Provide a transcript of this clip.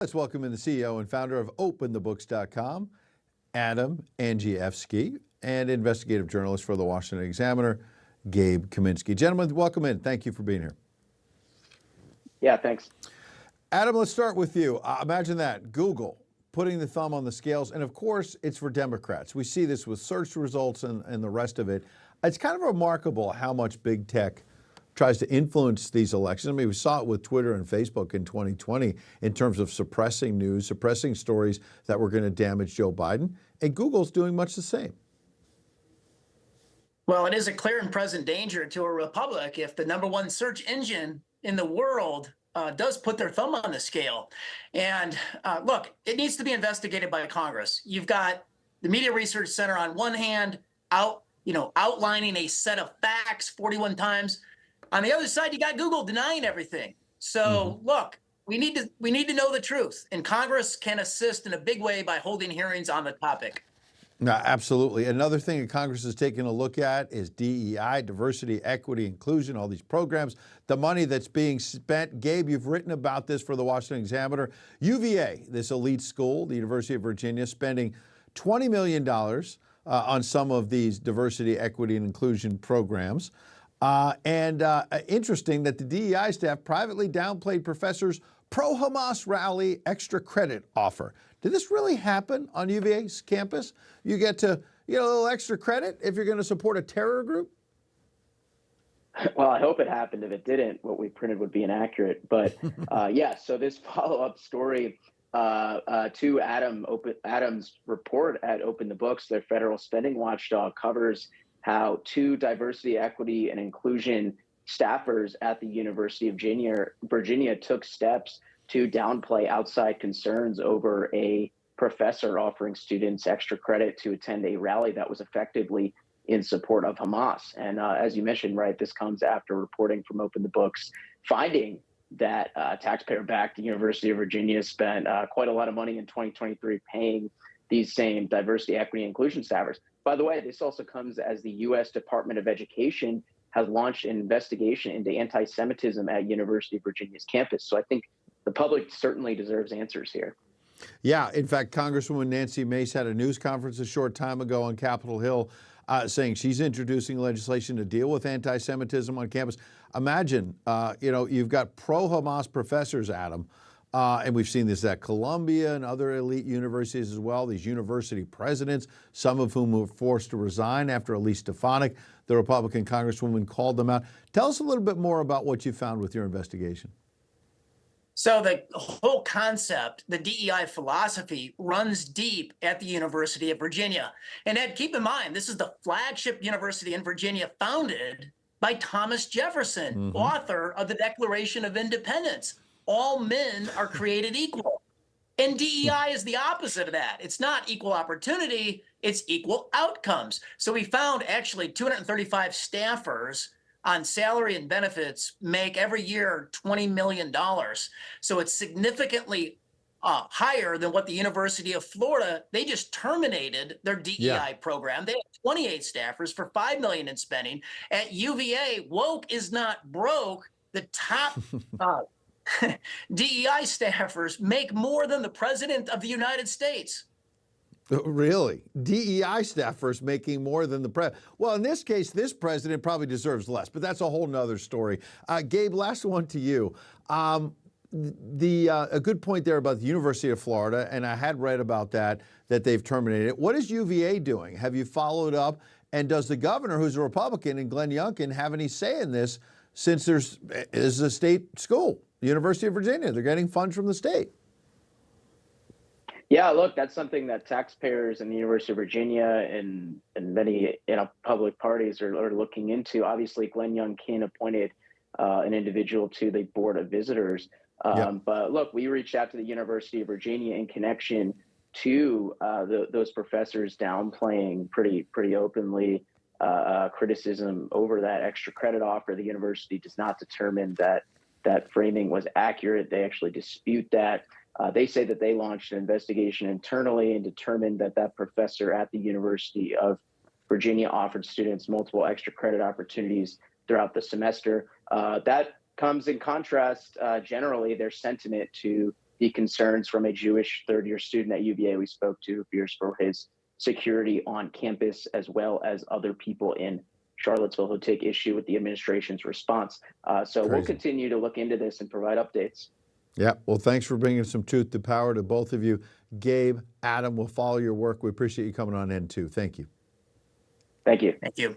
Let's welcome in the CEO and founder of OpenTheBooks.com, Adam Andrzejewski, and investigative journalist for the Washington Examiner, Gabe Kaminsky. Gentlemen, welcome in. Thank you for being here. Yeah, thanks. Adam, let's start with you. Imagine that, Google putting the thumb on the scales, and of course, it's for Democrats. We see this with search results and the rest of it. It's kind of remarkable how much big tech tries to influence these elections. I mean, we saw it with Twitter and Facebook in 2020 in terms of suppressing news, suppressing stories that were going to damage Joe Biden, and Google's doing much the same. Well, it is a clear and present danger to a republic if the #1 search engine in the world does put their thumb on the scale. And look, it needs to be investigated by Congress. You've got the Media Research Center on one hand outlining a set of facts 41 times. On the other side, you got Google denying everything. So look, we need to know the truth, and Congress can assist in a big way by holding hearings on the topic. No, absolutely. Another thing that Congress is taking a look at is DEI, diversity, equity, inclusion, all these programs, the money that's being spent. Gabe, you've written about this for the Washington Examiner. UVA, this elite school, the University of Virginia, spending $20 million on some of these diversity, equity, and inclusion programs. Interesting that the DEI staff privately downplayed professors' pro-Hamas rally extra credit offer. Did this really happen on UVA's campus? You get a little extra credit if you're going to support a terror group? Well, I hope it happened. If it didn't, what we printed would be inaccurate. But yeah, so this follow-up story to Adam's report at Open the Books, their federal spending watchdog, covers how 2 diversity, equity, and inclusion staffers at the University of Virginia took steps to downplay outside concerns over a professor offering students extra credit to attend a rally that was effectively in support of Hamas. And as you mentioned, right, this comes after reporting from Open the Books finding that Taxpayer-Backed University of Virginia spent quite a lot of money in 2023 paying these same diversity, equity, and inclusion staffers. By the way, this also comes as the U.S. Department of Education has launched an investigation into anti-Semitism at University of Virginia's campus. So I think the public certainly deserves answers here. Yeah, in fact, Congresswoman Nancy Mace had a news conference a short time ago on Capitol Hill saying she's introducing legislation to deal with anti-Semitism on campus. Imagine, you've got pro-Hamas professors, Adam, and we've seen this at Columbia and other elite universities as well, these university presidents, some of whom were forced to resign after Elise Stefanik, the Republican congresswoman, called them out. Tell us a little bit more about what you found with your investigation. So the whole concept, the DEI philosophy, runs deep at the University of Virginia. And Ed, keep in mind, this is the flagship university in Virginia founded by Thomas Jefferson, author of the Declaration of Independence. All men are created equal. And DEI is the opposite of that. It's not equal opportunity, it's equal outcomes. So we found actually 235 staffers on salary and benefits make every year $20 million. So it's significantly higher than what the University of Florida, they just terminated their DEI program. They have 28 staffers for $5 million in spending. At UVA, woke is not broke. The top DEI staffers make more than the President of the United States. Really? DEI staffers making more than the president? Well, in this case, this president probably deserves less, but that's a whole nother story. Gabe, last one to you. A good point there about the University of Florida, and I had read about that they've terminated it. What is UVA doing? Have you followed up? And does the governor, who's a Republican, and Glenn Youngkin, have any say in this since there's a state school, the University of Virginia? They're getting funds from the state. Yeah, look, that's something that taxpayers in the University of Virginia and many public parties are looking into. Obviously, Glenn Youngkin appointed an individual to the Board of Visitors. But look, we reached out to the University of Virginia in connection to those professors downplaying pretty openly criticism over that extra credit offer. The university does not determine that framing was accurate. They actually dispute that. They say that they launched an investigation internally and determined that professor at the University of Virginia offered students multiple extra credit opportunities throughout the semester. That comes in contrast, generally, their sentiment to the concerns from a Jewish third-year student at UVA we spoke to, fears for his security on campus, as well as other people in Charlottesville who take issue with the administration's response. So we'll continue to look into this and provide updates. Yeah, well, thanks for bringing some truth to power to both of you. Gabe, Adam, we'll follow your work. We appreciate you coming on N2. Thank you. Thank you. Thank you.